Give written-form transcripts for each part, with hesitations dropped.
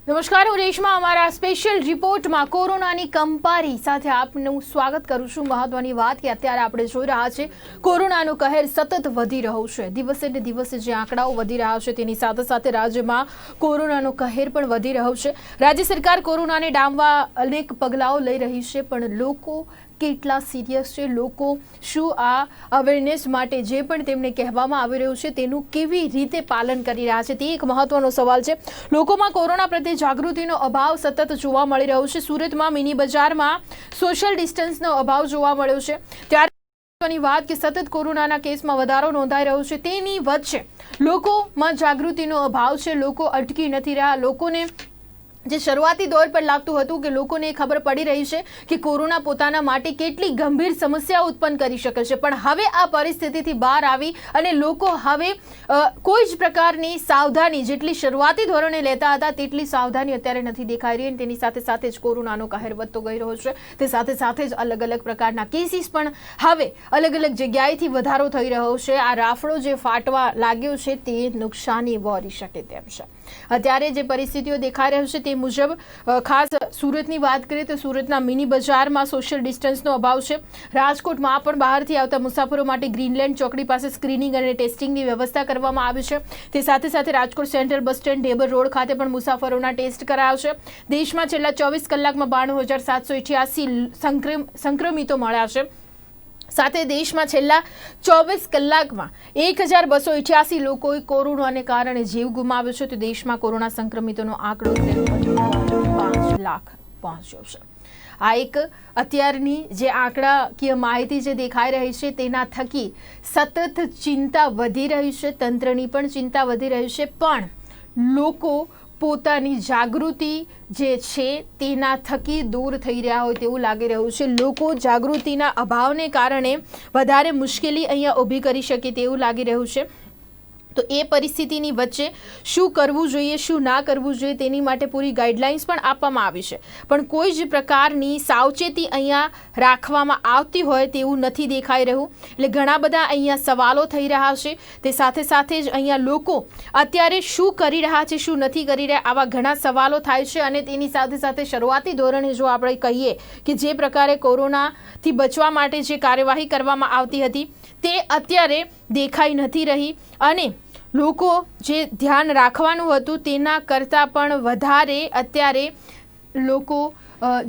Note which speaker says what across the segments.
Speaker 1: નમસ્કાર, હું રેશમા. અમારા સ્પેશિયલ રિપોર્ટમાં કોરોનાની કંપારી સાથે આપનું સ્વાગત કરું છું. મહત્વની વાત કે અત્યારે આપણે જોઈ રહ્યા છે કોરોનાનો કહેર સતત વધી રહ્યો છે. દિવસે ને દિવસે જે આંકડાઓ વધી રહ્યા છે તેની સાથે સાથે રાજ્યમાં કોરોનાનો કહેર પણ વધી રહ્યો છે. રાજ્ય સરકાર કોરોનાને ડામવા અનેક પગલાઓ લઈ રહી છે, પણ લોકો કેટલા સિરિયસ છે, લોકો શું આ અવેરનેસ માટે જે પણ તેમને કહેવામાં આવી રહ્યું છે તેનું કેવી રીતે પાલન કરી રહ્યા છે તે એક મહત્વનો સવાલ છે. લોકોમાં કોરોના પ્રત્યે જાગૃતિનો અભાવ સતત જોવા મળી રહ્યો છે. સુરતમાં મિની બજારમાં સોશિયલ ડિસ્ટન્સનો અભાવ જોવા મળ્યો છે. ત્યારે વાત કે સતત કોરોનાના કેસમાં વધારો નોંધાઈ રહ્યો છે, તેની વચ્ચે લોકોમાં જાગૃતિનો અભાવ છે. લોકો અટકી નથી રહ્યા. લોકોને જે શરૂઆતી દોર પર લાગતું હતું કે લોકોને ખબર પડી રહી છે કે કોરોના પોતાના માટે કેટલી ગંભીર સમસ્યા ઉત્પન્ન કરી શકે છે, પણ હવે આ પરિસ્થિતિથી બહાર આવી અને લોકો હવે કોઈ જ પ્રકારની સાવધાની જેટલી શરૂઆતી ધોરણે લેતા હતા તેટલી સાવધાની અત્યારે નથી દેખાઈ રહી. તેની સાથે સાથે જ કોરોનાનો કહેર વધતો ગઈ રહ્યો છે. તે સાથે સાથે જ અલગ અલગ પ્રકારના કેસીસ પણ હવે અલગ અલગ જગ્યાએથી વધારો થઈ રહ્યો છે. આ રાફડો જે ફાટવા લાગ્યો છે તે નુકસાની વહોરી શકે તેમ છે. અત્યારે જે પરિસ્થિતિઓ દેખાઈ રહી છે તે મુજબ ખાસ સુરતની વાત કરીએ તો સુરતના મિની બજારમાં સોશિયલ ડિસ્ટન્સનો અભાવ છે. રાજકોટમાં પણ બહારથી આવતા મુસાફરો માટે ગ્રીનલેન્ડ ચોકડી પાસે સ્ક્રીનિંગ અને ટેસ્ટિંગની વ્યવસ્થા કરવામાં આવી છે. તે સાથે સાથે Rajkot central bus stand Dhebar road ખાતે પણ મુસાફરોના ટેસ્ટ કરાયો છે. દેશમાં છેલ્લા 24 કલાકમાં 92,788 સંક્રમિતો મળ્યા છે. સાથે દેશમાં છેલ્લા 24 કલાકમાં 1,288 લોકોએ કોરોનાને કારણે જીવ ગુમાવ્યો છે. તો દેશમાં કોરોના સંક્રમિતોનો આંકડો 5 લાખ પહોંચ્યો છે. આ એક અત્યારની જે આંકડાકીય માહિતી જે દેખાઈ રહી છે તેના થકી સતત ચિંતા વધી રહી છે. તંત્રની પણ ચિંતા વધી રહી છે, પણ લોકો પોતાની જાગૃતિ જે છે તેના થકી દૂર થઈ રહ્યા હોય તેવું લાગી રહ્યું છે. લોકો જાગૃતિના અભાવને કારણે વધારે મુશ્કેલી અહીંયા ઊભી કરી શકે તેવું લાગી રહ્યું છે. તો એ પરિસ્થિતિની વચ્ચે શું કરવું જોઈએ, શું ના કરવું જોઈએ તેની માટે પૂરી ગાઈડલાઇન્સ પણ આપવામાં આવી છે, પણ કોઈ જ પ્રકારની સાવચેતી અહીંયા રાખવામાં આવતી હોય તેવું નથી દેખાઈ રહ્યું. એટલે ઘણા બધા અહીંયા સવાલો થઈ રહ્યા છે. તે સાથે સાથે જ અહીંયા લોકો અત્યારે શું કરી રહ્યા છે, શું નથી કરી રહ્યા, આવા ઘણા સવાલો થાય છે. અને તેની સાથે સાથે શરૂઆતી ધોરણે જો આપણે કહીએ કે જે પ્રકારે કોરોનાથી બચવા માટે જે કાર્યવાહી કરવામાં આવતી હતી તે અત્યારે દેખાઈ નથી રહી, અને લોકો જે ધ્યાન રાખવાનું હતું તેના કરતાં પણ વધારે અત્યારે લોકો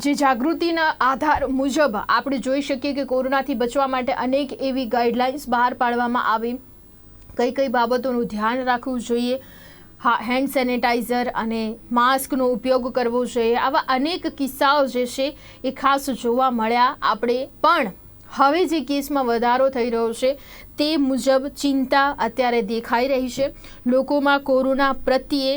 Speaker 1: જે જાગૃતિના આધાર મુજબ આપણે જોઈ શકીએ કે કોરોનાથી બચવા માટે અનેક એવી ગાઈડલાઇન્સ બહાર પાડવામાં આવી. કઈ કઈ બાબતોનું ધ્યાન રાખવું જોઈએ, હેન્ડ સેનિટાઈઝર અને માસ્કનો ઉપયોગ કરવો જોઈએ, આવા અનેક કિસ્સાઓ જે છે એ ખાસ જોવા મળ્યા આપણે. પણ હવે જે કેસમાં વધારો થઈ રહ્યો છે તે મુજબ ચિંતા અત્યારે દેખાઈ રહી છે. લોકોમાં કોરોના પ્રત્યે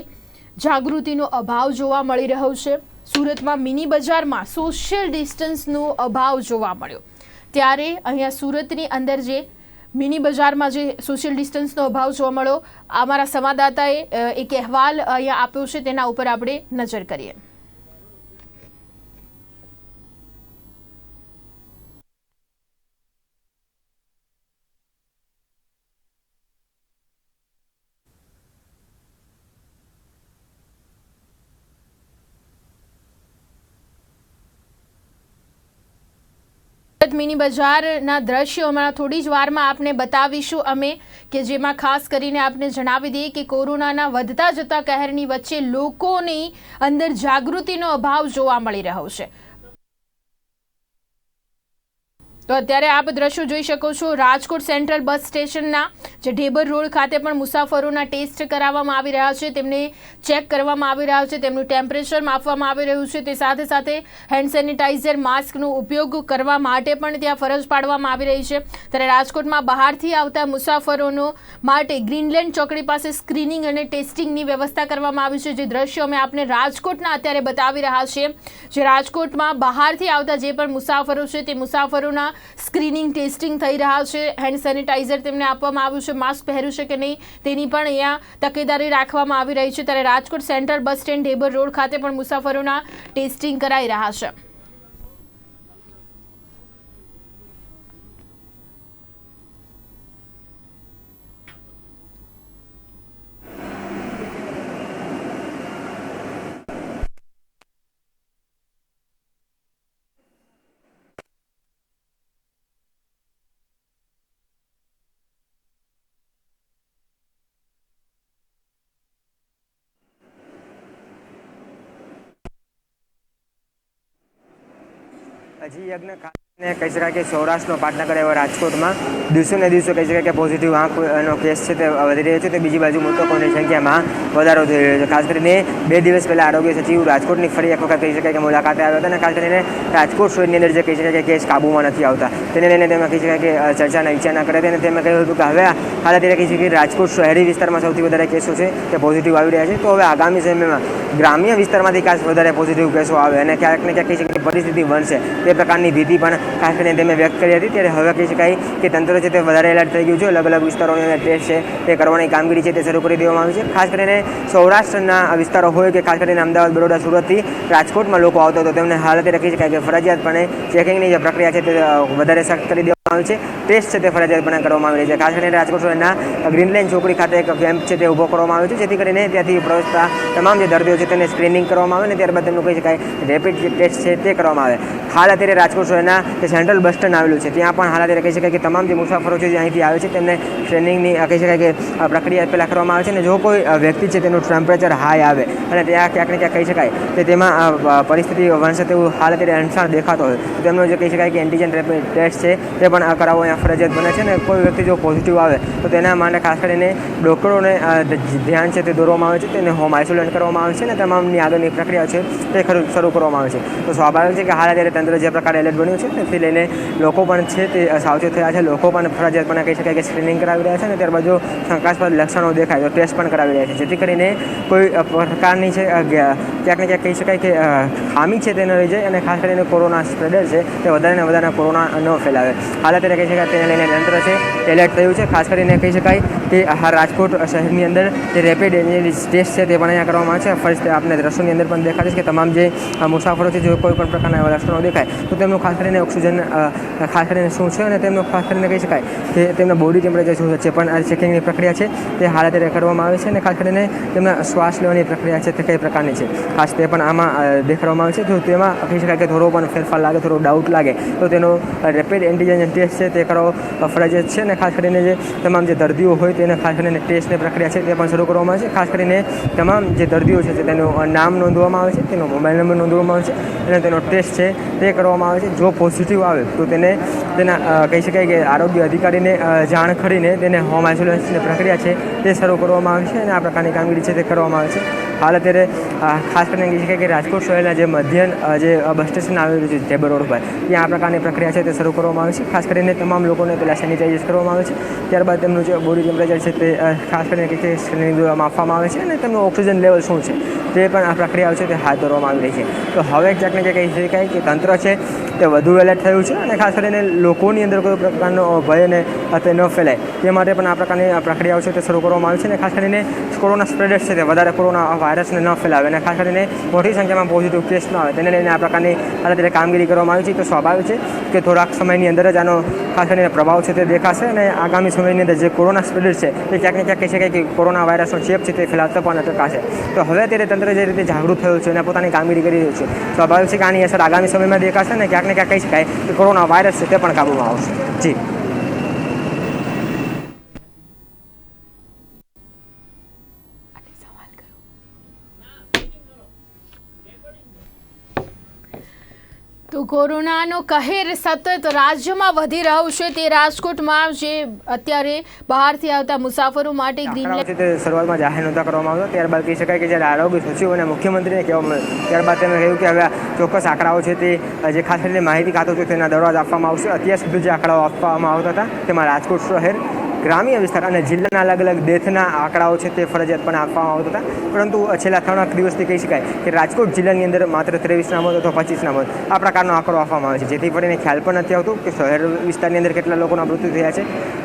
Speaker 1: જાગૃતિનો અભાવ જોવા મળી રહ્યો છે. સુરતમાં મિની બજારમાં સોશિયલ ડિસ્ટન્સનો અભાવ જોવા મળ્યો. ત્યારે અહીંયા સુરતની અંદર જે મિની બજારમાં જે સોશિયલ ડિસ્ટન્સનો અભાવ જોવા મળ્યો, અમારા સંવાદદાતાએ એક અહેવાલ અહીંયા આપ્યો છે, તેના ઉપર આપણે નજર કરીએ. મિની બજારના દ્રશ્યો હમણાં થોડી જ વારમાં આપને બતાવીશું અમે, કે જેમાં ખાસ કરીને આપને જણાવી દઈએ કે કોરોનાના વધતા જતા કહેરની વચ્ચે લોકોની અંદર જાગૃતિનો અભાવ જોવા મળી રહ્યો છે. તો અત્યારે આપ દ્રશ્યો જોઈ શકો છો રાજકોટ સેન્ટ્રલ બસ સ્ટેશનના, જે ઢેબર રોડ ખાતે પણ મુસાફરોના ટેસ્ટ કરાવવામાં આવી રહ્યા છે, તેમને ચેક કરવામાં આવી રહ્યા છે, તેમનું ટેમ્પરેચર માપવામાં આવી રહ્યું છે. તે સાથે સાથે હેન્ડ સેનિટાઈઝર, માસ્કનો ઉપયોગ કરવા માટે પણ ત્યાં ફરજ પાડવામાં આવી રહી છે. ત્યારે રાજકોટમાં બહારથી આવતા મુસાફરોનો માટે ગ્રીનલેન્ડ ચોકડી પાસે સ્ક્રીનિંગ અને ટેસ્ટિંગની વ્યવસ્થા કરવામાં આવી છે. જે દ્રશ્યો અમે આપને રાજકોટના અત્યારે બતાવી રહ્યા છીએ, જે રાજકોટમાં બહારથી આવતા જે પણ મુસાફરો છે તે મુસાફરોના સ્ક્રીનિંગ ટેસ્ટિંગ થઈ રહ્યા છે. હેન્ડ સેનિટાઈઝર તેમને આપવામાં આવ્યું છે, માસ્ક પહેર્યું છે કે નહીં તેની પણ અહીંયા તકેદારી રાખવામાં આવી રહી છે. ત્યારે Rajkot central bus stand Dhebar road ખાતે પણ મુસાફરોના ટેસ્ટિંગ કરાઈ રહ્યા છે.
Speaker 2: હજી યજ્ઞ ને કહી શકાય કે સૌરાષ્ટ્રનો પાટનગર એવા રાજકોટમાં દિવસો ને દિવસો કહી શકાય કે પોઝિટિવ આંકનો કેસ છે તે વધી રહ્યો છે. તો બીજી બાજુ મૃતકોની સંખ્યામાં વધારો થઈ રહ્યો છે. ખાસ કરીને 2 દિવસ પહેલાં આરોગ્ય સચિવ રાજકોટની ફરી એક વખત કહી શકાય કે મુલાકાતે આવ્યા હતા અને ખાસ કરીને રાજકોટ શહેરની અંદર જે કહી શકાય કે કેસ કાબૂમાં નથી આવતા તેને લઈને તેમાં કહી શકાય કે ચર્ચાના વિચારણા કર્યા હતા અને તેમાં કહ્યું હતું કે હવે હાલ અત્યારે કહી શકાય કે રાજકોટ શહેરી વિસ્તારમાં સૌથી વધારે કેસો છે તે પોઝિટિવ આવી રહ્યા છે. તો હવે આગામી સમયમાં ગ્રામ્ય વિસ્તારમાંથી ખાસ વધારે પોઝિટિવ કેસો આવે અને ક્યાંક ને ક્યાંક કહી શકાય કે પરિસ્થિતિ બનશે તે પ્રકારની ભીતિ પણ ખાસ કરીને તેમે વ્યક્ત કરી હતી. ત્યારે હવે કહી શકાય કે તંત્ર છે તે વધારે એલર્ટ થઈ ગયું છે. અલગ અલગ વિસ્તારોની અંદર ટેસ્ટ છે તે કરવાની કામગીરી છે તે શરૂ કરી દેવામાં આવી છે. ખાસ કરીને સૌરાષ્ટ્રના વિસ્તારો હોય કે ખાસ કરીને અમદાવાદ, બરોડા, સુરતથી રાજકોટમાં લોકો આવતા હતો તેમને હાલ અત્યારે કહી શકાય કે ફરજિયાતપણે ચેકિંગની જે પ્રક્રિયા છે તે વધારે સખ્ત કરી દેવામાં આવી છે. ટેસ્ટ છે તે ફરજિયાતપણે કરવામાં આવી રહી છે. ખાસ કરીને રાજકોટ શહેરના ગ્રીન લાઇન ચોકડી ખાતે એક કેમ્પ છે તે ઊભો કરવામાં આવ્યો છે જેથી કરીને ત્યાંથી પ્રવેશતા તમામ જે દર્દીઓ છે તેને સ્ક્રીનિંગ કરવામાં આવે અને ત્યારબાદ તેમનું કહી શકાય રેપિડ જે ટેસ્ટ છે તે કરવામાં આવે. હાલ અત્યારે રાજકોટ શહેરના જે સેન્ટ્રલ બસ સ્ટેન્ડ આવેલું છે ત્યાં પણ હાલ અત્યારે કહી શકાય કે તમામ જે મુસાફરો છે જે અહીંથી આવે છે તેમને સ્ક્રીનિંગની કહી શકાય કે પ્રક્રિયા પહેલાં કરવામાં આવે છે. અને જો કોઈ વ્યક્તિ છે તેનું ટેમ્પરેચર હાઈ આવે અને ત્યાં ક્યાંક ને ક્યાંક કહી શકાય કે તેમાં પરિસ્થિતિ વણશે તેવું હાલ અત્યારે અંશાર દેખાતો હોય તો તેમનો જે કહી શકાય કે એન્ટીજન રેપિડ ટેસ્ટ છે તે પણ કરાવવો અહીંયા ફરજિયાત બને છે. અને કોઈ વ્યક્તિ જો પોઝિટિવ આવે તો તેના માટે ખાસ કરીને ડૉક્ટરોને ધ્યાન છે તે દોરવામાં આવે છે. તેને હોમ આઇસોલેટ કરવામાં આવે છે અને તમામની આગળની પ્રક્રિયા છે તે શરૂ કરવામાં આવે છે. તો સ્વાભાવિક છે કે હાલ અત્યારે તંત્ર જે પ્રકારે એલર્ટ બન્યું છે તેથી લઈને લોકો પણ છે તે સાવચેત થયા છે. લોકો પણ ફરજિયાતપણે કહી શકાય કે સ્ક્રીનિંગ કરાવી રહ્યા છે અને ત્યારબાદ જો શંકાસ્પદ લક્ષણો દેખાય તો ટેસ્ટ પણ કરાવી રહ્યા છે જેથી કરીને કોઈ પ્રકારની છે ક્યાંક ને ક્યાંક કહી શકાય કે ખામી છે તે ન રહી જાય અને ખાસ કરીને કોરોના સ્પ્રેડર છે તે વધારે ને વધારે કોરોના ન ફેલાવે. હાલ અત્યારે કહી શકાય તેને લઈને તંત્ર છે એલર્ટ થયું છે. ખાસ કરીને કહી શકાય કે રાજકોટ શહેરની અંદર જે રેપિડ ટેસ્ટ છે તે પણ અહીંયા કરવામાં આવે છે. ફર્સ્ટ આપને દ્રશ્યોની અંદર પણ દેખાય છે કે તમામ જે મુસાફરો છે જો કોઈ પણ પ્રકારના લક્ષણો દેખાય તો તેમનું ખાસ કરીને ઓક્સિજન ખાસ કરીને શું છે અને તેમનું ખાસ કરીને કહી શકાય કે તેમના બોડી ટેમ્પરેચર શું છે પણ આ ચેકિંગની પ્રક્રિયા છે તે હાલ અત્યારે કરવામાં આવે છે. અને ખાસ કરીને તેમના શ્વાસ લેવાની પ્રક્રિયા છે તે કઈ પ્રકારની છે ખાસ તે પણ આમાં દેખાડવામાં આવે છે. જો તેમાં કહી શકાય કે થોડો પણ ફેરફાર લાગે, થોડો ડાઉટ લાગે તો તેનો રેપિડ એન્ટીજન ટેસ્ટ છે તે કરવો ફરજિયાત છે. અને ખાસ કરીને જે તમામ જે દર્દીઓ હોય તેને ખાસ કરીને ટેસ્ટની પ્રક્રિયા છે તે પણ શરૂ કરવામાં આવે છે. ખાસ કરીને તમામ જે દર્દીઓ છે તેનું નામ નોંધવામાં આવે છે, તેનો મોબાઈલ નંબર નોંધવામાં આવે છે અને તેનો ટેસ્ટ છે તે કરવામાં આવે છે. જો પોઝિટિવ આવે તો તેના કહી શકાય કે આરોગ્ય અધિકારીને જાણ કરીને તેને હોમ આઇસોલેશનની પ્રક્રિયા છે તે શરૂ કરવામાં આવે છે અને આ પ્રકારની કામગીરી છે તે કરવામાં આવે છે. હાલ અત્યારે ખાસ કરીને કહી શકાય કે રાજકોટ શહેરના જે મધ્યન જે બસ સ્ટેશન આવેલું છે ટેબર રોડ પર ત્યાં આ પ્રકારની પ્રક્રિયા છે તે શરૂ કરવામાં આવે છે. ખાસ કરીને તમામ લોકોને પહેલાં સેનિટાઇઝ કરવામાં આવે છે. ત્યારબાદ તેમનું જે બોડી ટેમ્પરેચર છે તે ખાસ કરીને કહી સ્ક્રીનિંગ દ્વારા માપવામાં આવે છે અને તેમનું ઓક્સિજન લેવલ શું છે તે પણ આ પ્રક્રિયાઓ છે તે હાથ ધરવામાં આવી રહી છે. તો હવે ક્યાંક ને ક્યાંક કહી શકાય કે તંત્ર છે તે વધુ એલર્ટ થયું છે અને ખાસ કરીને લોકોની અંદર કોઈ પ્રકારનો ભય અને તે ન ફેલાય તે માટે પણ આ પ્રકારની પ્રક્રિયાઓ છે તે શરૂ કરવામાં આવી છે. અને ખાસ કરીને કોરોના સ્પ્રેડર્સ છે તે વધારે કોરોના વાયરસને ન ફેલાવે અને ખાસ કરીને મોટી સંખ્યામાં પોઝિટિવ કેસ ન આવે તેને લઈને આ પ્રકારની અત્યારે કામગીરી કરવામાં આવી છે. તો સ્વાભાવિક છે કે થોડાક સમયની અંદર જ આનો ખાસ કરીને પ્રભાવ છે તે દેખાશે અને આગામી સમયની અંદર જે કોરોના સ્પ્રેડર છે તે ક્યાંક ને ક્યાંક કહી શકાય કે કોરોના વાયરસનો ચેપ છે તે ફેલાતો પણ અટકાશે. તો હવે અત્યારે તંત્ર જે રીતે જાગૃત થયું છે અને પોતાની કામગીરી કરી રહ્યું છે સ્વાભાવિક છે કે આની અસર આગામી સમયમાં દેખાશે અને ક્યાંક ને ક્યાંક કહી શકાય કે કોરોના વાયરસ છે તે પણ કાબૂમાં આવશે. જી
Speaker 1: તો કોરોનાનો કહેર સતત રાજ્યમાં વધી રહ્યો છે તે રાજકોટમાં જે અત્યારે બહારથી આવતા મુસાફરો માટે ગ્રીન
Speaker 2: શરૂઆતમાં જાહેર નોંધા કરવામાં આવ્યો ત્યારબાદ કહી શકાય કે જ્યારે આરોગ્ય સચિવ અને મુખ્યમંત્રીને કહેવામાં આવ્યું ત્યારબાદ તેમણે કહ્યું કે હવે ચોક્કસ આંકડાઓ છે તે જે ખાસ કરીને માહિતી ખાતું છે તેના દરવાજ આપવામાં આવશે. અત્યાર સુધી જે આંકડાઓ આપવામાં આવતા હતા તેમાં રાજકોટ શહેર, ગ્રામ્ય વિસ્તાર અને જિલ્લાના અલગ અલગ ડેથના આંકડાઓ છે તે ફરજિયાતપણે આપવામાં આવતા હતા. પરંતુ છેલ્લા 3 દિવસથી કહી શકાય કે રાજકોટ જિલ્લાની અંદર માત્ર 23 મોત અથવા 25 મોત આ પ્રકારનો આંકડો આપવામાં આવે છે. જેથી કરીને ખ્યાલ પણ નથી આવતું કે શહેર વિસ્તારની અંદર કેટલા લોકોના મૃત્યુ થયા છે,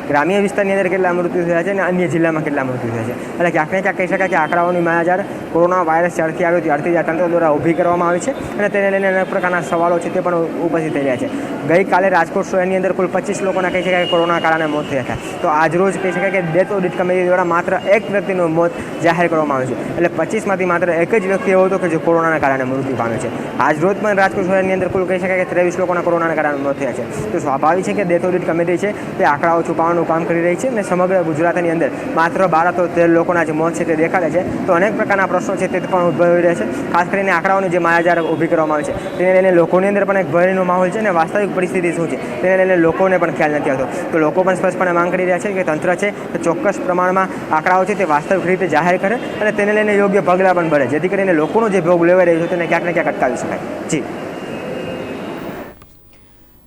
Speaker 2: ગ્રામ્ય વિસ્તારની અંદર કેટલા મૃત્યુ થયા છે અને અન્ય જિલ્લામાં કેટલા મૃત્યુ થયા છે. એટલે ક્યાંક ને ક્યાંક કહી શકાય કે આંકડાઓની માયાજાળ કોરોના વાયરસ જ્યારથી આવ્યો ત્યારથી આ તંત્ર દ્વારા ઊભી કરવામાં આવી છે અને તેને લઈને અનેક પ્રકારના સવાલો છે તે પણ ઉપસ્થિત થઈ રહ્યા છે. ગઈકાલે રાજકોટ શહેરની અંદર કુલ 25 લોકોના કહી શકાય કે કોરોના કારણે મોત થયા હતા. તો આજરોજ કહી શકાય કે ડેથ ઓડિટ કમિટી દ્વારા માત્ર એક વ્યક્તિનું મોત જાહેર કરવામાં આવ્યું છે. એટલે 25માંથી માત્ર એક જ વ્યક્તિ એવો હતો કે જે કોરોનાના કારણે મૃત્યુ પામ્યો છે. આજરોજ પણ રાજકોટ શહેરની અંદર કુલ કહી શકાય કે 23 લોકોના કોરોનાના કારણે મોત થયા છે. તો સ્વાભાવિક છે કે ડેથ ઓડિટ કમિટી છે તે આંકડાઓ છુપાવવાનું કામ કરી રહી છે અને સમગ્ર ગુજરાતની અંદર માત્ર 12 તો 13 લોકોના જે મોત છે તે દેખાડે છે. તો અનેક પ્રકારના પ્રશ્નો છે તે પણ ઉદ્ભવી રહ્યા છે. ખાસ કરીને આંકડાઓની જે માયાજાળ ઊભી કરવામાં આવે છે તેને લઈને લોકોની અંદર પણ એક ભયનો માહોલ છે અને વાસ્તવિક પરિસ્થિતિ શું છે તેને લઈને લોકોને પણ ખ્યાલ નથી આવતો. તો લોકો પણ સ્પષ્ટપણે માંગ કરી રહ્યા છે કે તંત્ર છે તે ચોક્કસ પ્રમાણમાં આંકડાઓ છે તે વાસ્તવિક રીતે જાહેર કરે અને તેને લઈને યોગ્ય પગલાં પણ ભરે, જેથી કરીને લોકોનો જે ભોગ લેવાઈ રહ્યો છે તેને ક્યાંક ને ક્યાંક અટકાવી શકાય. જી.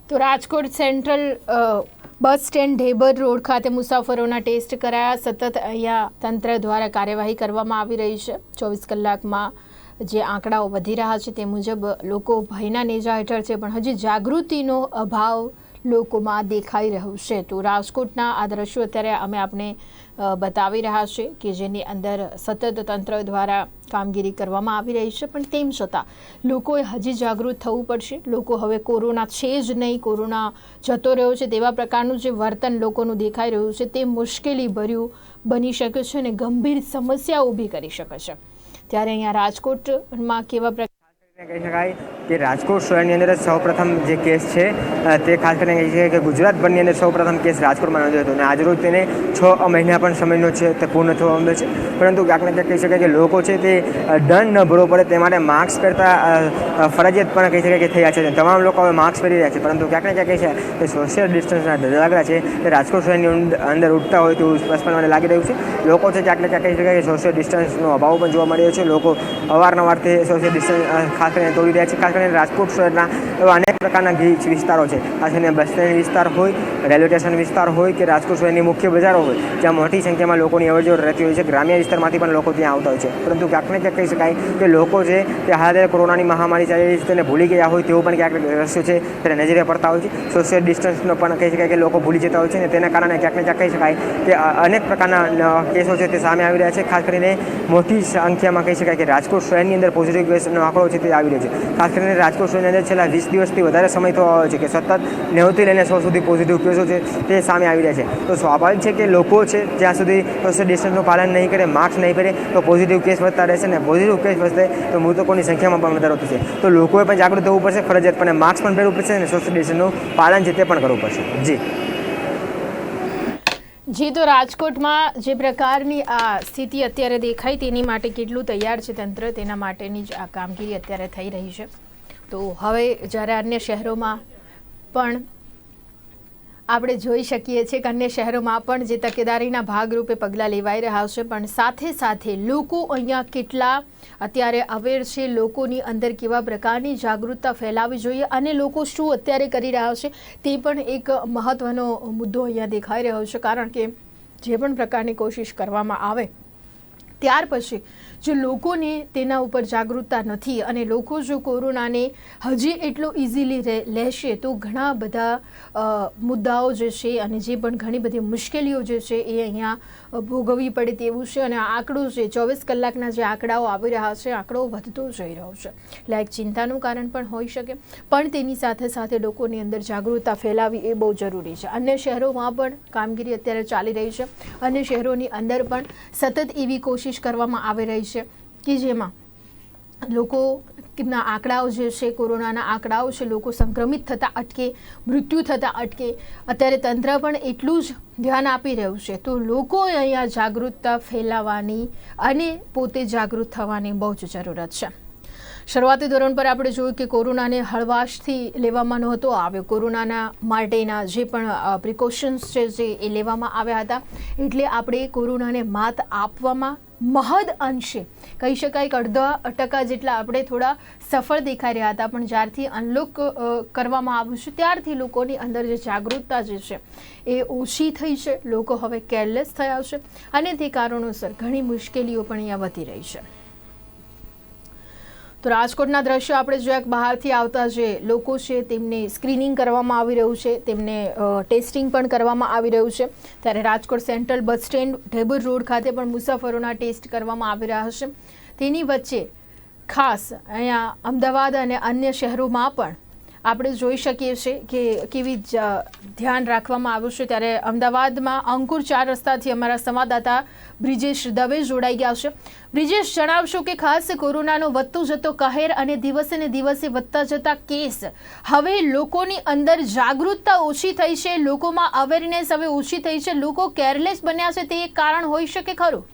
Speaker 1: તો Rajkot central bus stand Dhebar road ખાતે મુસાફરોના ટેસ્ટ કરાયા. સતત અહીંયા તંત્ર દ્વારા કાર્યવાહી કરવામાં આવી રહી છે. 24 કલાકમાં જે આંકડાઓ વધી રહ્યા છે તે મુજબ લોકો ભયના નેજા હેઠળ છે, પણ હજી જાગૃતિનો અભાવ લોકોમાં દેખાઈ રહ્યું છે. તો રાજકોટના આ દ્રશ્યો અત્યારે અમે આપને બતાવી રહ્યા છે કે જેની અંદર સતત તંત્ર દ્વારા કામગીરી કરવામાં આવી રહી છે, પણ તેમ છતાં લોકોએ હજી જાગૃત થવું પડશે. લોકો હવે કોરોના છે જ નહીં, કોરોના જતો રહ્યો છે તેવા પ્રકારનું જે વર્તન લોકોનું દેખાઈ રહ્યું છે તે મુશ્કેલી ભર્યું બની શકે છે અને ગંભીર સમસ્યા ઊભી કરી શકે છે. ત્યારે અહીંયા રાજકોટમાં કેવા
Speaker 2: કહી શકાય કે રાજકોટ શહેરની અંદર સૌપ્રથમ જે કેસ છે તે ખાસ કરીને કહી શકાય કે ગુજરાતભરની અંદર સૌપ્રથમ કેસ રાજકોટમાં નોંધ્યો હતો અને આજરોજ તેને 6 મહિના પણ સમયનો છે તે પૂર્ણ થવા માંડ્યો છે. પરંતુ ક્યાંક ને ક્યાંક કહી શકાય કે લોકો છે તે દંડ ન ભરવો પડે તે માટે માસ્ક પહેરતા ફરજિયાત પણ કહી શકાય કે થયા છે. તમામ લોકો હવે માસ્ક પહેરી રહ્યા છે, પરંતુ ક્યાંક ને ક્યાંક કહી શકાય કે સોશિયલ ડિસ્ટન્સના ધજાગરા છે તે રાજકોટ શહેરની અંદર ઉઠતા હોય તેવું સ્પષ્ટ મને લાગી રહ્યું છે. લોકો છે ક્યાંક ને ક્યાંક કહી શકાય કે સોશિયલ ડિસ્ટન્સનો અભાવ પણ જોવા મળી રહ્યો છે. લોકો અવારનવારથી સોશિયલ ડિસ્ટન્સ ખાસ કરીને તોડી રહ્યા છે. ખાસ કરીને રાજકોટ શહેરના એવા અનેક પ્રકારના ગીચ વિસ્તારો છે, ખાસ કરીને બસ સ્ટેન્ડ વિસ્તાર હોય, રેલવે સ્ટેશન વિસ્તાર હોય કે રાજકોટ શહેરની મુખ્ય બજારો હોય, જ્યાં મોટી સંખ્યામાં લોકોની અવરજવર રહેતી હોય છે. ગ્રામ્ય વિસ્તારમાંથી પણ લોકો ત્યાં આવતા હોય છે, પરંતુ ક્યાંક ને ક્યાંક કહી શકાય કે લોકો છે તે હાલ કોરોનાની મહામારી ચાલી રહી છે તેને ભૂલી ગયા હોય તેવું પણ ક્યાંક દ્રશ્યો છે તેને નજરે પડતા હોય છે. સોશિયલ ડિસ્ટન્સનો પણ કહી શકાય કે લોકો ભૂલી જતા હોય છે અને તેના કારણે ક્યાંક ને ક્યાંક કહી શકાય કે અનેક પ્રકારના કેસો છે તે સામે આવી રહ્યા છે. ખાસ કરીને મોટી સંખ્યામાં કહી શકાય કે રાજકોટ શહેરની અંદર પોઝિટિવ કેસનો આંકડો છે તે આવી રહ્યો છે. ખાસ કરીને રાજકોટ શહેરની અંદર છેલ્લા 20 દિવસથી વધારે સમય થવા આવ્યો છે કે સતત 90થી લઈને 100 સુધી પોઝિટિવ કેસો છે તે સામે આવી રહ્યા છે. તો સ્વાભાવિક છે કે લોકો છે જ્યાં સુધી સોશિયલ ડિસ્ટન્સનું પાલન નહીં કરે, માસ્ક નહીં પહેરે, તો પોઝિટિવ કેસ વધતા રહેશે અને પોઝિટિવ કેસ વધશે તો મૃતકોની સંખ્યામાં પણ વધારો થશે. તો લોકોએ પણ જાગૃત થવું પડશે, ફરજિયાતપણે માસ્ક પણ પહેરવું પડશે અને સોશિયલ ડિસ્ટન્સનું પાલન છે તે પણ કરવું પડશે.
Speaker 1: જી, તો રાજકોટમાં જે પ્રકારની આ સ્થિતિ અત્યારે દેખાય તેની માટે કેટલું તૈયાર છે તંત્ર, તેના માટેની જ આ કામગીરી અત્યારે થઈ રહી છે. તો હવે જ્યારે અન્ય શહેરોમાં પણ આપણે જોઈ શકીએ છીએ કે અન્ય શહેરોમાં પણ જે તકેદારીના ભાગરૂપે પગલાં લેવાઈ રહ્યા છે, પણ સાથે સાથે લોકો અહીંયા કેટલા અત્યારે અવેર છે, લોકોની અંદર કેવા પ્રકારની જાગૃતતા ફેલાવવી જોઈએ અને લોકો શું અત્યારે કરી રહ્યા છે તે પણ એક મહત્ત્વનો મુદ્દો અહીંયા દેખાઈ રહ્યો છે. કારણ કે જે પણ પ્રકારની કોશિશ કરવામાં આવે ત્યાર પછી જો લોકોને તેના ઉપર જાગૃતતા નથી અને લોકો જો કોરોનાને હજી એટલો ઇઝીલી લેશે તો ઘણા બધા મુદ્દાઓ જે છે અને જે પણ ઘણી બધી મુશ્કેલીઓ જે છે એ અહીંયા ભોગવવી પડે તેવું છે. અને આંકડો છે 24 કલાકના જે આંકડાઓ આવી રહ્યા છે, આંકડો વધતો જઈ રહ્યો છે, એટલે એક ચિંતાનું કારણ પણ હોઈ શકે, પણ તેની સાથે સાથે લોકોની અંદર જાગૃતતા ફેલાવી એ બહુ જરૂરી છે. અન્ય શહેરોમાં પણ કામગીરી અત્યારે ચાલી રહી છે, અન્ય શહેરોની અંદર પણ સતત એવી કોશિશ કરવામાં આવી રહી છે કે જેમાં લોકોના આંકડાઓ જે છે, કોરોનાના આંકડાઓ છે, લોકો સંક્રમિત થતાં અટકે, મૃત્યુ થતાં અટકે. અત્યારે તંત્ર પણ એટલું જ ધ્યાન આપી રહ્યું છે. તો લોકોએ અહીંયા જાગૃતતા ફેલાવવાની અને પોતે જાગૃત થવાની બહુ જ જરૂરત છે. શરૂઆતી ધોરણ પર આપણે જોયું કે કોરોનાને હળવાશથી લેવામાં નહોતો આવ્યો. કોરોનાના માટેના જે પણ પ્રિકોશન્સ છે જે એ લેવામાં આવ્યા હતા, એટલે આપણે કોરોનાને માત આપવામાં મહદ અંશે કહી શકાય કે 0.5% જેટલા આપણે થોડા સફળ દેખાઈ રહ્યા હતા. પણ જ્યારથી અનલોક કરવામાં આવ્યું છે ત્યારથી લોકોની અંદર જે જાગૃતતા જે છે એ ઓછી થઈ છે. લોકો હવે કેરલેસ થયા છે અને તે કારણોસર ઘણી મુશ્કેલીઓ પણ અહીંયા વધી રહી છે. તો રાજકોટના દ્રશ્યો આપણે જોયા, બહારથી આવતા જે લોકો છે તેમને સ્ક્રીનિંગ કરવામાં આવી રહ્યું છે, તેમને ટેસ્ટિંગ પણ કરવામાં આવી રહ્યું છે. ત્યારે Rajkot central bus stand Dhebar road ખાતે પણ મુસાફરોના ટેસ્ટ કરવામાં આવી રહ્યા છે. તેની વચ્ચે ખાસ અહીંયા અમદાવાદ અને અન્ય શહેરોમાં પણ આપણે જોઈ શકીએ છીએ કે કેવી ધ્યાન રાખવામાં આવ્યું છે। ત્યારે અમદાવાદમાં અંકુર 4 રસ્તાથી અમારા સંવાદદાતા બ્રિજેશ દવે જોડાઈ ગયા છે। બ્રિજેશ, જણાવશો કે ખાસ કોરોનાનો વધતો જતો કહેર અને દિવસે ને દિવસે વધતા જતા કેસ, હવે લોકોની અંદર જાગૃતતા ઓછી થઈ છે, લોકોમાં અવેરનેસ હવે ઓછી થઈ છે, લોકો કેરલેસ બન્યા છે, તે એક કારણ હોઈ શકે ખરું?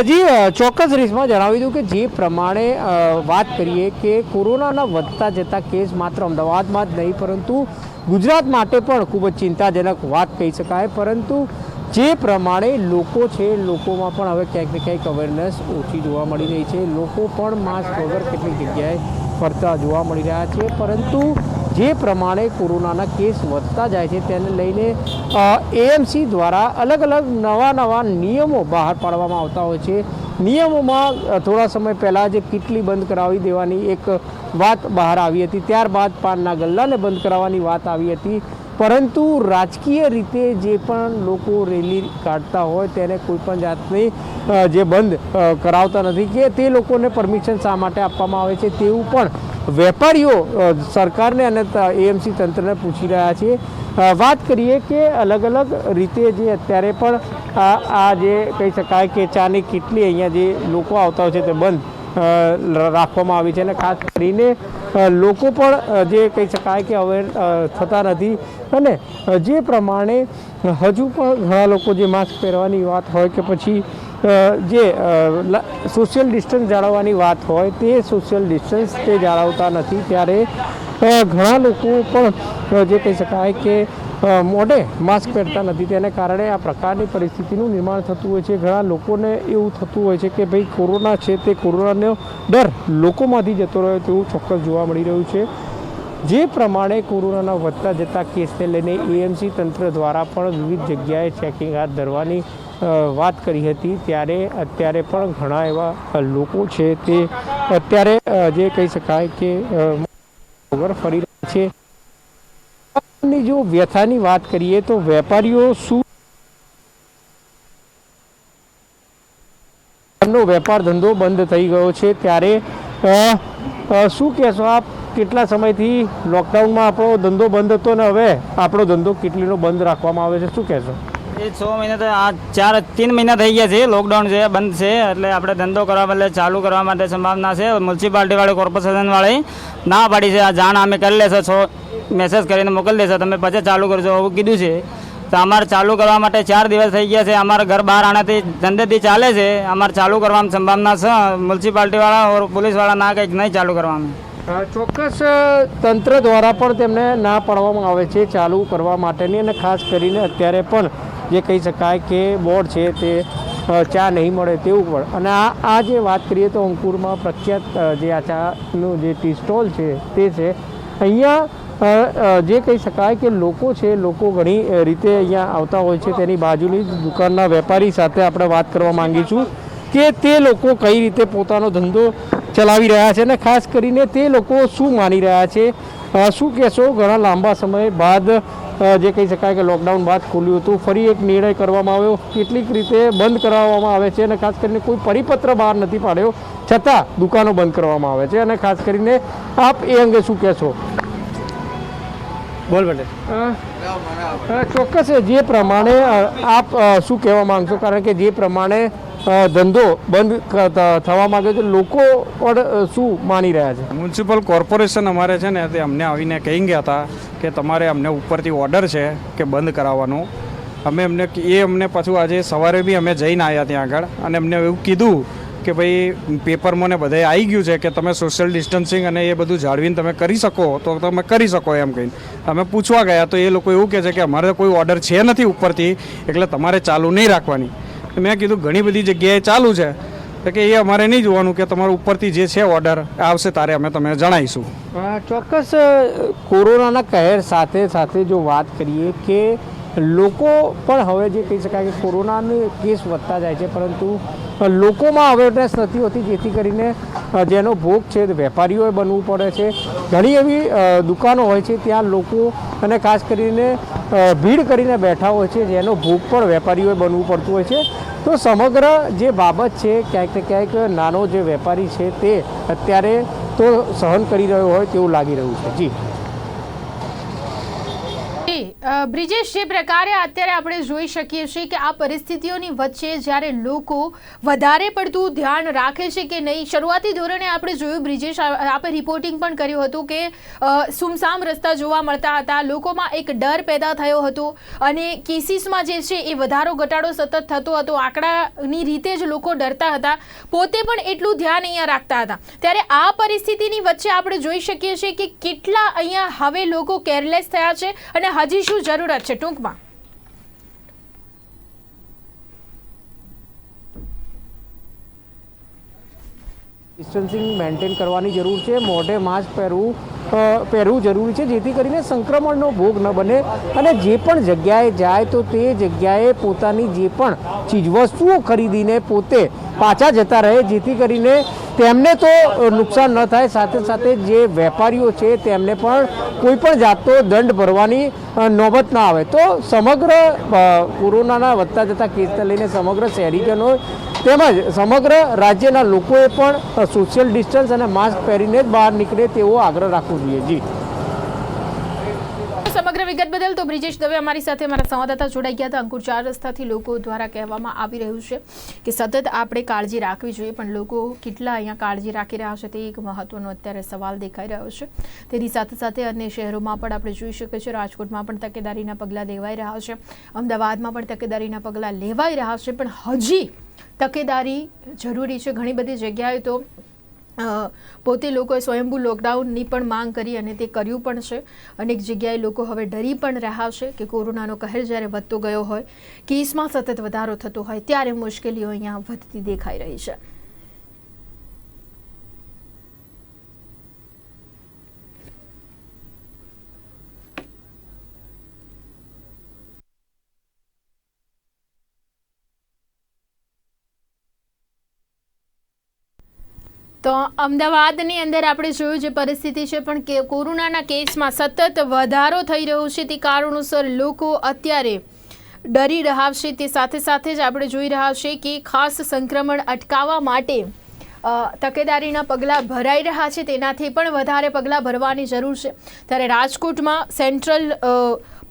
Speaker 3: જી ચોક્કસ રીતમાં જણાવી દઉં કે જે પ્રમાણે વાત કરીએ કે કોરોનાના વધતા જતા કેસ માત્ર અમદાવાદમાં જ નહીં પરંતુ ગુજરાત માટે પણ ખૂબ જ ચિંતાજનક વાત કહી શકાય। પરંતુ જે પ્રમાણે લોકો છે, લોકોમાં પણ હવે ક્યાંક ને ક્યાંક અવેરનેસ ઓછી જોવા મળી રહી છે। લોકો પણ માસ્ક વગર કેટલીક જગ્યાએ ફરતા જોવા મળી રહ્યા છે। પરંતુ જે પ્રમાણે કોરોનાના કેસ વધતા જાય છે તેને લઈને એએમસી દ્વારા અલગ અલગ નવા નિયમો બહાર પાડવામાં આવતા હોય છે। નિયમોમાં થોડા સમય પહેલાં જે કિટલી બંધ કરાવી દેવાની એક વાત બહાર આવી હતી, ત્યારબાદ પાનના ગલ્લાને બંધ કરાવવાની વાત આવી હતી। પરંતુ રાજકીય રીતે જે પણ લોકો રેલી કાઢતા હોય તેને કોઈપણ જાતની જે બંધ કરાવતા નથી કે તે લોકોને પરમિશન શા માટે આપવામાં આવે છે તેવું પણ વેપારીઓ સરકારને અને એએમસી તંત્રને પૂછી રહ્યા છે। વાત કરીએ કે અલગ અલગ રીતે જે અત્યારે પણ આ જે કહી શકાય કે ચાની કિટલી અહીંયા જે લોકો આવતા હોય છે તે બંધ રાખવામાં આવી છે અને ખાસ કરીને લોકો પણ જે કહી શકાય કે અવેર થતા નથી અને જે પ્રમાણે હજુ પણ ઘણા લોકો જે માસ્ક પહેરવાની વાત હોય કે પછી જે સોશિયલ ડિસ્ટન્સ જાળવવાની વાત હોય તે સોશિયલ ડિસ્ટન્સ તે જાળવતા નથી। ત્યારે ઘણા લોકો પણ જે કહી શકાય કે મોઢે માસ્ક પહેરતા નથી, તેને કારણે આ પ્રકારની પરિસ્થિતિનું નિર્માણ થતું હોય છે। ઘણા લોકોને એવું થતું હોય છે કે ભાઈ કોરોના છે તે કોરોનાનો ડર લોકોમાંથી જતો રહ્યો તેવું ચોક્કસ જોવા મળી રહ્યું છે। જે પ્રમાણે કોરોનાના વધતા જતા કેસને લઈને એએમસી તંત્ર દ્વારા પણ વિવિધ જગ્યાએ ચેકિંગ હાથ ધરવાની વાત કરી હતી, ત્યારે અત્યારે પણ ઘણા એવા લોકો છે તે અત્યારે જે કહી શકાય કે વગર ફરી રહ્યા છે। જો વ્યથાની વાત કરીએ તો વેપારીઓ શું એમનો વેપાર ધંધો બંધ થઈ ગયો છે, ત્યારે શું કહેશો આપ? કેટલા સમયથી લોકડાઉનમાં આપણો ધંધો બંધ હતો ને હવે આપણો ધંધો કિટલીનો બંધ રાખવામાં આવે છે, શું કહેશો?
Speaker 4: એ 6 મહિના તો આ 3 મહિના થઈ ગયા છે, લોકડાઉન છે, બંધ છે, એટલે આપણે ધંધો કરવા બદલે ચાલુ કરવા માટે સંભાવના છે। મ્યુનિસિપાલિટીવાળી કોર્પોરેશનવાળી ના પાડી છે, આ જાણ અમે કરી લેશો, મેસેજ કરીને મોકલી દેશો, તમે પછી ચાલુ કરજો એવું કીધું છે। તો અમારે ચાલુ કરવા માટે 4 દિવસ થઈ ગયા છે, અમારા ઘર બહાર આનાથી ધંધેથી ચાલે છે, અમારે ચાલુ કરવાની સંભાવના છે। મ્યુનિસિપાલિટીવાળા ઓર પોલીસવાળા ના કંઈક નહીં ચાલુ કરવાનું।
Speaker 3: ચોક્કસ તંત્ર દ્વારા પણ તેમને ના પાડવામાં આવે છે ચાલુ કરવા માટેની, અને ખાસ કરીને અત્યારે પણ જે કહી શકાય કે બોર્ડ છે તે ચા નહીં મળે તેવું પણ, અને આ જે વાત કરીએ તો અંકુરમાં પ્રખ્યાત જે આ ચાનું જે ટી સ્ટોલ છે તે છે। અહીંયા જે કહી શકાય કે લોકો છે, લોકો ઘણી રીતે અહીંયા આવતા હોય છે। તેની બાજુની દુકાનના વેપારી સાથે આપણે વાત કરવા માંગીશું કે તે લોકો કઈ રીતે પોતાનો ધંધો ચલાવી રહ્યા છે અને ખાસ કરીને તે લોકો શું માની રહ્યા છે, શું કહેશો? ઘણા લાંબા સમય બાદ જે કહી શકાય કે લોકડાઉન બાદ ખુલ્યું હતું, ફરી એક નિર્ણય કરવામાં આવ્યો, કેટલીક રીતે બંધ કરાવવામાં આવે છે અને ખાસ કરીને કોઈ પરિપત્ર બહાર નથી પાડ્યો છતાં દુકાનો બંધ કરવામાં આવે છે, અને ખાસ કરીને આપ એ અંગે શું કહેશો? બોલ બેટે। ચોક્કસ જે પ્રમાણે આપ શું કહેવા માંગશો, કારણ કે જે પ્રમાણે ધંધો બંધ થવા માંગે છે, લોકો પણ શું માની રહ્યા છે?
Speaker 5: મ્યુનિસિપલ કોર્પોરેશન અમારે છે ને તે અમને આવીને કહી ગયા હતા કે તમારે અમને ઉપરથી ઓર્ડર છે કે બંધ કરાવવાનો। અમને પાછું આજે સવારે બી અમે જઈને આવ્યા ત્યાં આગળ અને અમને એવું કીધું કે ભાઈ પેપરમાં ને બધાએ આવી ગયું છે કે તમે સોશિયલ ડિસ્ટન્સિંગ અને એ બધું જાળવીને તમે કરી શકો તો તમે કરી શકો એમ કહીને અમે પૂછવા ગયા તો એ લોકો એવું કહે છે કે અમારે કોઈ ઓર્ડર છે નથી ઉપરથી, એટલે તમારે ચાલુ નહીં રાખવાની। મેં કીધું ઘણી બધી જગ્યાએ ચાલુ છે, તો કે એ અમારે નહીં જોવાનું કે તમારું ઉપરથી જે છે ઓર્ડર આવશે તારે અમે તમને જણાવીશું।
Speaker 3: ચોક્કસ કોરોનાના કહેર સાથે સાથે જો વાત કરીએ કે લોકો પણ હવે જે કહી શકાય કે કોરોનાનો કેસ વધતા જાય છે, પરંતુ લોકોમાં અવેરનેસ નથી હોતી, જેથી કરીને જેનો ભોગ છે તે વેપારીઓએ બનવું પડે છે। ઘણી એવી દુકાનો હોય છે ત્યાં લોકો અને ખાસ કરીને ભીડ કરીને બેઠા હોય છે, જેનો ભોગ પણ વેપારીઓએ બનવું પડતું હોય છે। તો સમગ્ર જે બાબત છે ક્યાંક ને ક્યાંક નાનો જે વેપારી છે તે અત્યારે તો સહન કરી રહ્યો હોય તેવું લાગી રહ્યું છે. જી
Speaker 1: બ્રિજેશ, જે પ્રકારે અત્યારે આપણે જોઈ શકીએ છીએ કે આ પરિસ્થિતિઓની વચ્ચે જ્યારે લોકો વધારે પડતું ધ્યાન રાખે છે કે નહીં, શરૂઆતી ધોરણે આપણે જોયું બ્રિજેશ, આપણે રિપોર્ટિંગ પણ કર્યું હતું કે સુમસામ રસ્તા જોવા મળતા હતા, લોકોમાં એક ડર પેદા થયો હતો અને કેસીસમાં જે છે એ વધારો ઘટાડો સતત થતો હતો, આંકડાની રીતે જ લોકો ડરતા હતા, પોતે પણ એટલું ધ્યાન અહીંયા રાખતા હતા. ત્યારે આ પરિસ્થિતિની વચ્ચે આપણે જોઈ શકીએ છીએ કે કેટલા અહીંયા હવે લોકો કેરલેસ થયા છે અને હજી શું જરૂરત છે ટૂંકમાં?
Speaker 3: ડિસ્ટન્સિંગ મેન્ટેન કરવાની જરૂર છે, મોઢે માસ્ક પહેરવું જરૂરી છે, જેથી કરીને સંક્રમણનો ભોગ ન બને અને જે પણ જગ્યાએ જાય તો તે જગ્યાએ પોતાની જે પણ ચીજવસ્તુઓ ખરીદીને પોતે પાછા જતા રહે, જેથી કરીને તેમને તો નુકસાન ન થાય, સાથે સાથે જે વેપારીઓ છે તેમને પણ કોઈ પણ જાતનો દંડ ભરવાની નોબત ના આવે. તો સમગ્ર કોરોનાના વધતા જતા કેસને લઈને સમગ્ર શહેરીજનો તેમજ સમગ્ર રાજ્યના લોકોએ પણ સોશિયલ ડિસ્ટન્સ અને માસ્ક પહેરીને જ બહાર નીકળે તેવો આગ્રહ રાખવો જોઈએ. જી
Speaker 1: સમગ્ર વિગત બદલ તો બ્રિજેશ દવે અમારી સાથે અમારા સંવાદદાતા જોડાઈ ગયા હતા. અંકુર 4 રસ્તાથી લોકો દ્વારા કહેવામાં આવી રહ્યું છે કે સતત આપણે કાળજી રાખવી જોઈએ, પણ લોકો કેટલા અહીંયા કાળજી રાખી રહ્યા છે તે એક મહત્વનો અત્યારે સવાલ દેખાઈ રહ્યો છે. તેની સાથે સાથે અન્ય શહેરોમાં પણ આપણે જોઈ શકીએ છીએ, રાજકોટમાં પણ તકેદારીના પગલાં લેવાઈ રહ્યા છે, અમદાવાદમાં પણ તકેદારીના પગલાં લેવાઈ રહ્યા છે, પણ હજી તકેદારી જરૂરી છે. ઘણી બધી જગ્યાએ તો પોતે લોકોએ સ્વયંભૂ લોકડાઉનની પણ માંગ કરી અને તે કર્યું પણ છે. અનેક જગ્યાએ લોકો હવે ડરી પણ રહ્યા છે કે કોરોનાનો કહેર જ્યારે વધતો ગયો હોય, કેસમાં સતત વધારો થતો હોય, ત્યારે મુશ્કેલીઓ અહીંયા વધતી દેખાઈ રહી છે. તો અમદાવાદની અંદર આપણે જોયું જે પરિસ્થિતિ છે, પણ કે કોરોનાના કેસમાં સતત વધારો થઈ રહ્યો છે, તે કારણોસર લોકો અત્યારે ડરી રહ્યા છે. તે સાથે સાથે જ આપણે જોઈ રહ્યા છે કે ખાસ સંક્રમણ અટકાવવા માટે તકેદારીના પગલાં ભરાઈ રહ્યા છે, તેનાથી પણ વધારે પગલાં ભરવાની જરૂર છે. ત્યારે રાજકોટમાં સેન્ટ્રલ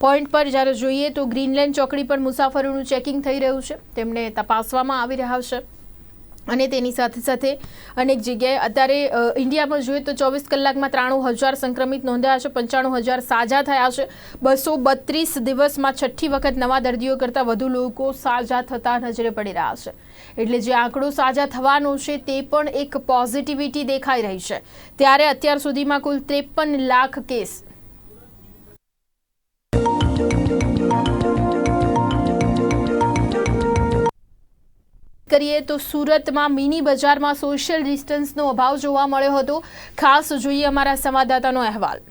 Speaker 1: પોઈન્ટ પર જ્યારે જોઈએ તો ગ્રીનલેન્ડ ચોકડી પર મુસાફરોનું ચેકિંગ થઈ રહ્યું છે, તેમને તપાસવામાં આવી રહ્યા છે. અને તેની સાથે સાથે અનેક જગ્યાએ અત્યારે ઇન્ડિયામાં જોઈએ તો 24 કલાકમાં 93,000 સંક્રમિત નોંધાયા છે, 95,000 સાજા થયા છે, 232 દિવસમાં છઠ્ઠી વખત નવા દર્દીઓ કરતાં વધુ લોકો સાજા થતા નજરે પડી રહ્યા છે. એટલે જે આંકડો સાજા થવાનો છે તે પણ એક પોઝિટિવિટી દેખાઈ રહી છે. ત્યારે અત્યાર સુધીમાં કુલ 53 લાખ કેસ કરીએ તો સુરતમાં મિની બજારમાં સોશિયલ ડિસ્ટન્સનો અભાવ જોવા મળ્યો હતો. ખાસ જોઈએ અમારા સંવાદદાતાનો અહેવાલ.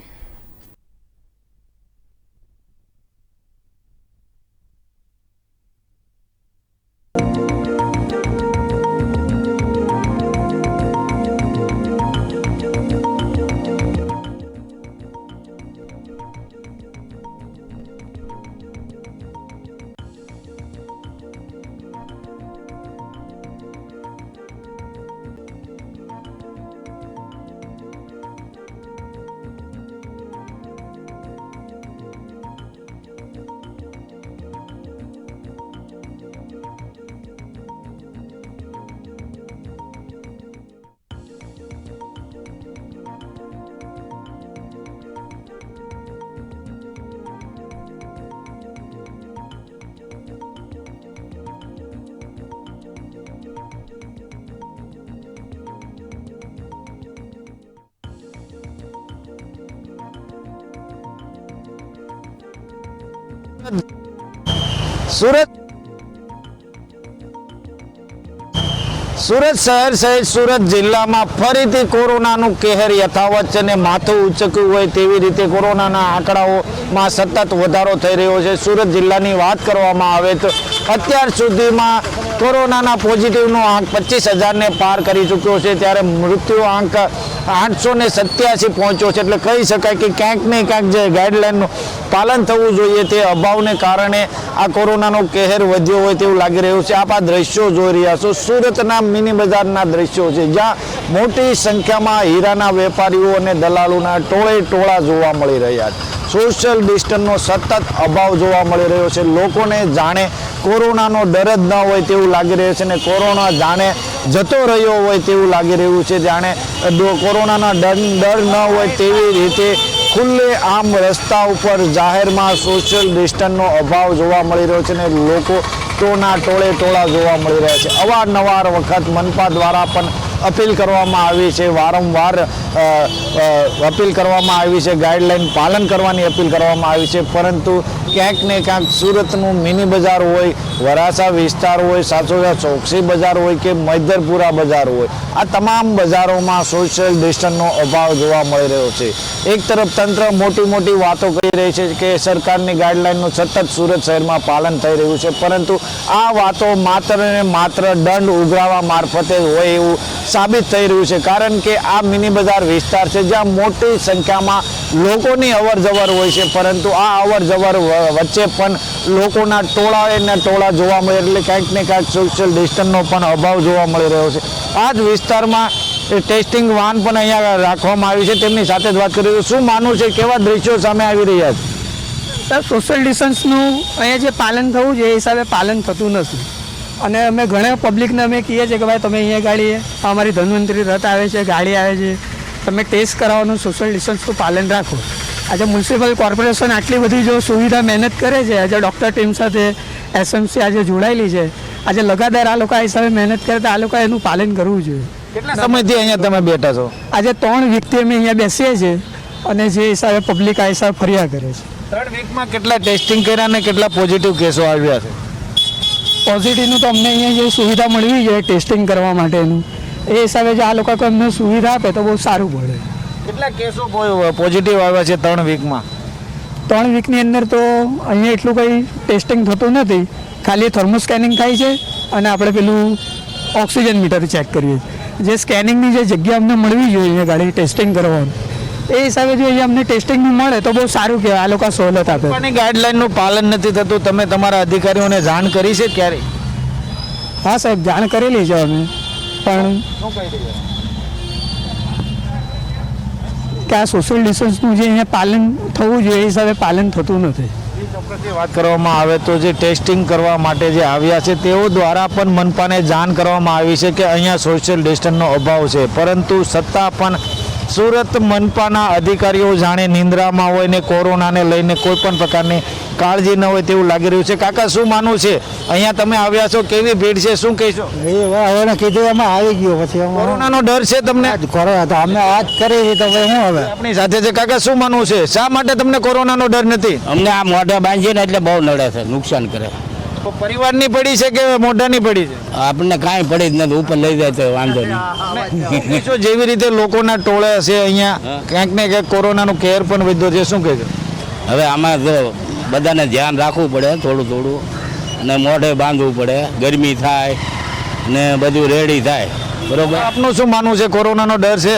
Speaker 6: સુરત શહેર સહિત સુરત જિલ્લામાં ફરીથી કોરોનાનું કહેર યથાવત છે અને માથું ઉંચક્યું હોય તેવી રીતે કોરોનાના આંકડાઓમાં સતત વધારો થઈ રહ્યો છે. સુરત જિલ્લાની વાત કરવામાં આવે તો અત્યાર સુધીમાં કોરોનાના પોઝિટિવનો આંક 25,000ને પાર કરી ચૂક્યો છે, ત્યારે મૃત્યુ આંક 887 પહોંચ્યો છે. એટલે કહી શકાય કે ક્યાંક ને ક્યાંક જે ગાઈડલાઈનનું પાલન થવું જોઈએ તે અભાવને કારણે આ કોરોનાનો કહેર વધ્યો હોય તેવું લાગી રહ્યું છે. આપ આ દ્રશ્યો જોઈ રહ્યા છો, સુરતના મિની બજારના દ્રશ્યો છે, જ્યાં મોટી સંખ્યામાં હીરાના વેપારીઓ અને દલાલોના ટોળે ટોળા જોવા મળી રહ્યા છે. સોશિયલ ડિસ્ટન્સનો સતત અભાવ જોવા મળી રહ્યો છે. લોકોને જાણે કોરોનાનો ડર જ ન હોય તેવું લાગી રહ્યું છે, અને કોરોના જાણે જતો રહ્યો હોય તેવું લાગી રહ્યું છે. જાણે કોરોનાના ડર ન હોય તેવી રીતે ખુલ્લે આમ રસ્તા ઉપર જાહેરમાં સોશિયલ ડિસ્ટન્સનો અભાવ જોવા મળી રહ્યો છે, અને લોકો ટોળા ટોળા જોવા મળી રહ્યા છે. અવારનવાર વખત મનપા દ્વારા પણ અપીલ કરવામાં આવી છે, વારંવાર અપીલ કરવામાં આવી છે, ગાઈડલાઈન પાલન કરવાની અપીલ કરવામાં આવી છે, પરંતુ ક્યાંક ને ક્યાંક સુરતનું મિની બજાર હોય, વરાછા વિસ્તાર હોય, સાચોજા ચોકસી બજાર હોય કે મૈદરપુરા બજાર હોય, આ તમામ બજારોમાં સોશિયલ ડિસ્ટન્સનો અભાવ જોવા મળી રહ્યો છે. એક તરફ તંત્ર મોટી વાતો કરી રહી છે કે સરકારની ગાઈડલાઈનનું સતત સુરત શહેરમાં પાલન થઈ રહ્યું છે, પરંતુ આ વાતો માત્ર ને માત્ર દંડ ઉઘરાવવા મારફતે હોય એવું સાબિત થઈ રહ્યું છે. કારણ કે આ મિની બજાર વિસ્તાર છે જ્યાં મોટી સંખ્યામાં લોકોની અવર જવર હોય છે, પરંતુ આ અવર જવર વચ્ચે પણ લોકોના ટોળા જોવા મળે, એટલે ક્યાંક ને ક્યાંક સોશિયલ ડિસ્ટન્સનો પણ અભાવ જોવા મળી રહ્યો છે. આ જ વિસ્તારમાં ટેસ્ટિંગ વાન પણ અહીંયા રાખવામાં આવી છે, તેમની સાથે જ વાત કરી. શું માનવું છે, કેવા દ્રશ્યો સામે આવી રહ્યા છે?
Speaker 7: સર, સોશિયલ ડિસ્ટન્સનું અહીંયા જે પાલન થવું જોઈએ એ હિસાબે પાલન થતું નથી, અને અમે ઘણા પબ્લિકને અમે કહીએ છીએ કે ભાઈ તમે અહીંયા ગાડી, અમારી ધન્વંતરી રથ આવે છે, ગાડી આવે છે, તમે ટેસ્ટ કરાવવાનું સોશિયલ ડિસ્ટન્સનું પાલન રાખો. આજે મ્યુનિસિપલ કોર્પોરેશન આટલી બધી જો સુવિધા મહેનત કરે છે, આજે ડૉક્ટર ટીમ સાથે એસએમસી આજે જોડાયેલી છે, આજે લગાતાર આ લોકો આ હિસાબે મહેનત કરે તો આ લોકો એનું પાલન કરવું જોઈએ.
Speaker 6: કેટલા સમયથી અહીંયા તમે બેઠા છો?
Speaker 7: આજે 3 વીકથી અમે અહીંયા બેસીએ છીએ, અને જે હિસાબે પબ્લિક આ હિસાબે ફર્યા કરે છે.
Speaker 6: 3 વીકમાં કેટલા ટેસ્ટિંગ કર્યા અને કેટલા પોઝિટિવ કેસો આવ્યા છે?
Speaker 7: પોઝિટિવનું તો અમને અહીંયા જે સુવિધા મળવી જોઈએ ટેસ્ટિંગ કરવા માટેનું, એ હિસાબે જો આ લોકો કોઈ અમને સુવિધા આપે તો બહુ સારું પડે.
Speaker 6: કેટલા કેસો પોઝિટિવ આવ્યા છે 3 વીકમાં?
Speaker 7: 3 વીકની અંદર તો અહીંયા એટલું કંઈ ટેસ્ટિંગ થતું નથી, ખાલી થર્મો સ્કેનિંગ થાય છે અને આપણે પેલું ઓક્સિજન મીટર ચેક કરીએ છીએ. જે સ્કેનિંગની જે જગ્યા અમને મળવી જોઈએ અહીંયા ગાડી ટેસ્ટિંગ કરવાનું, એ હિસાબે જો અહીંયા અમને ટેસ્ટિંગનું મળે તો બહુ સારું કહેવાય. આ લોકો સવલત આપે.
Speaker 6: પણ ગાઈડલાઈનનું પાલન નથી થતું, તમે તમારા અધિકારીઓને જાણ કરી છે ક્યારે?
Speaker 7: હા સાહેબ, જાણ કરેલી છે અમે, પણ કે આ સોશિયલ ડિસ્ટન્સનું જે અહીંયા પાલન થવું જોઈએ એ હિસાબે પાલન થતું નથી.
Speaker 6: વાત કરવામાં આવે તો જે ટેસ્ટિંગ કરવા માટે જે આવ્યા છે તેઓ દ્વારા પણ મનપાને જાણ કરવામાં આવી છે કે અહીંયા સોશિયલ ડિસ્ટન્સનો અભાવ છે, પરંતુ છતાં પણ સુરત મનપાના અધિકારીઓ જાણે નિંદ્રામાં હોય ને કોરોનાને લઈને કોઈ પણ પ્રકારની કાળજી ન હોય તેવું લાગી રહ્યું છે. કાકા, શું માનવું છે, અહીંયા તમે આવ્યા છો, કેવી ભીડ છે, શું કહેશો?
Speaker 8: હવે કીધું એમાં આવી ગયો, પછી
Speaker 6: કોરોનાનો ડર છે તમને?
Speaker 8: કોરોના તો અમે વાત કરી તો હવે શું હવે
Speaker 6: આપણી સાથે છે. કાકા, શું માનવું છે, શા માટે તમને કોરોનાનો ડર નથી?
Speaker 9: અમને આ મોઢા બાંધીએ ને એટલે બહુ નડે છે, નુકસાન કરે.
Speaker 6: પરિવારની પડી છે કે મોઢાની પડી છે?
Speaker 9: આપણને કાંઈ પડી જ નથી, ઉપર લઈ જાય તો વાંધો નહીં.
Speaker 6: જેવી રીતે લોકોના ટોળે છે અહીંયા, ક્યાંક ને ક્યાંક કોરોનાનો કેર પણ વધ્યો છે, શું કહેજો?
Speaker 9: હવે આમાં તો બધાને ધ્યાન રાખવું પડે થોડું, અને મોઢે બાંધવું પડે, ગરમી થાય ને બધું રેડી થાય. બરોબર.
Speaker 6: આપનું શું માનવું છે, કોરોનાનો ડર છે?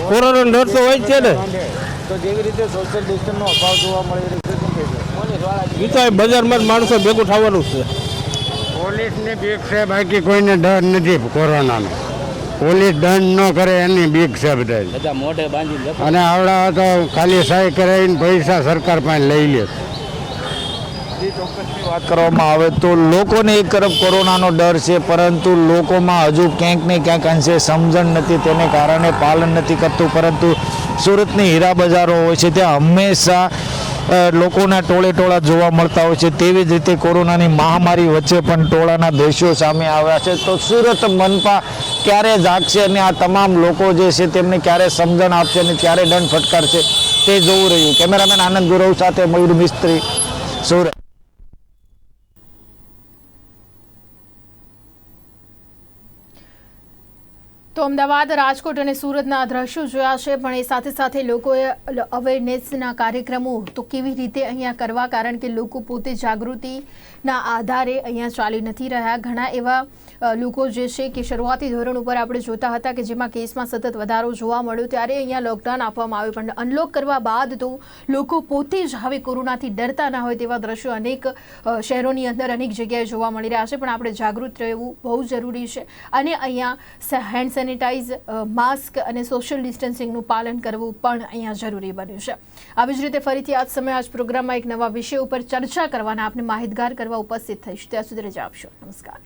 Speaker 8: કોરોનાનો ડર તો હોય જ છે ને.
Speaker 6: તો જેવી રીતે સોશિયલ ડિસ્ટન્સનો અભાવ જોવા મળી રહ્યો છે, શું કહેશો?
Speaker 8: એ તો બજારમાં જ માણસો ભેગું થવાનું છે.
Speaker 10: પોલીસની બીક છે, બાકી કોઈને ડર નથી કોરોનાનો. પોલીસ દંડ ન કરે એની બીક છે બધા.
Speaker 9: બધા મોઢે બાંધીને
Speaker 10: અને આવડા તો ખાલી સહી કરાવીને પૈસા સરકાર પાસે લઈ લે.
Speaker 6: વાત કરવામાં આવે તો લોકોને એક તરફ કોરોનાનો ડર છે, પરંતુ લોકોમાં હજુ ક્યાંક ને ક્યાંક અંશે સમજણ નથી, તેને કારણે પાલન નથી કરતું. પરંતુ સુરતની હીરા બજારો હોય છે ત્યાં હંમેશા લોકોના ટોળા જોવા મળતા હોય છે. તેવી જ રીતે કોરોનાની મહામારી વચ્ચે પણ ટોળાના દ્રશ્યો સામે આવ્યા છે. તો સુરત મનપા ક્યારે જાગશે અને આ તમામ લોકો જે છે તેમને ક્યારે સમજણ આપશે અને ક્યારે દંડ ફટકારશે તે જોવું રહ્યું. કેમેરામેન આનંદ ગુરવ સાથે મયુર મિસ્ત્રી, સુરત.
Speaker 1: તો અમદાવાદ, રાજકોટ અને સુરતના દ્રશ્યો જોયા છે, પણ એ સાથે સાથે લોકોએ અવેરનેસના કાર્યક્રમો તો કેવી રીતે અહીંયા કરવા, કારણ કે લોકો પોતે જાગૃતિના આધારે અહીંયા ચાલી નથી રહ્યા. ઘણા એવા લોકો જે છે કે શરૂઆતી ધોરણ ઉપર આપણે જોતા હતા કે જેમાં કેસમાં સતત વધારો જોવા મળ્યો, ત્યારે અહીંયા લોકડાઉન આપવામાં આવ્યું, પણ અનલોક કરવા બાદ તો લોકો પોતે જ હવે કોરોનાથી ડરતા ના હોય તેવા દ્રશ્યો અનેક શહેરોની અંદર અનેક જગ્યાએ જોવા મળી રહ્યા છે. પણ આપણે જાગૃત રહેવું બહુ જરૂરી છે અને અહીંયા હેન્ડ સેનિટાઈઝ, માસ્ક અને સોશિયલ ડિસ્ટન્સિંગનું પાલન કરવું પણ અહીંયા જરૂરી બન્યું છે. આવી જ રીતે ફરીથી આજ સમય આજ પ્રોગ્રામમાં એક નવા વિષય ઉપર ચર્ચા કરવાના, આપને માહિતગાર કરવા ઉપસ્થિત થઈશ. ત્યાં સુધી રજા આપશો. નમસ્કાર.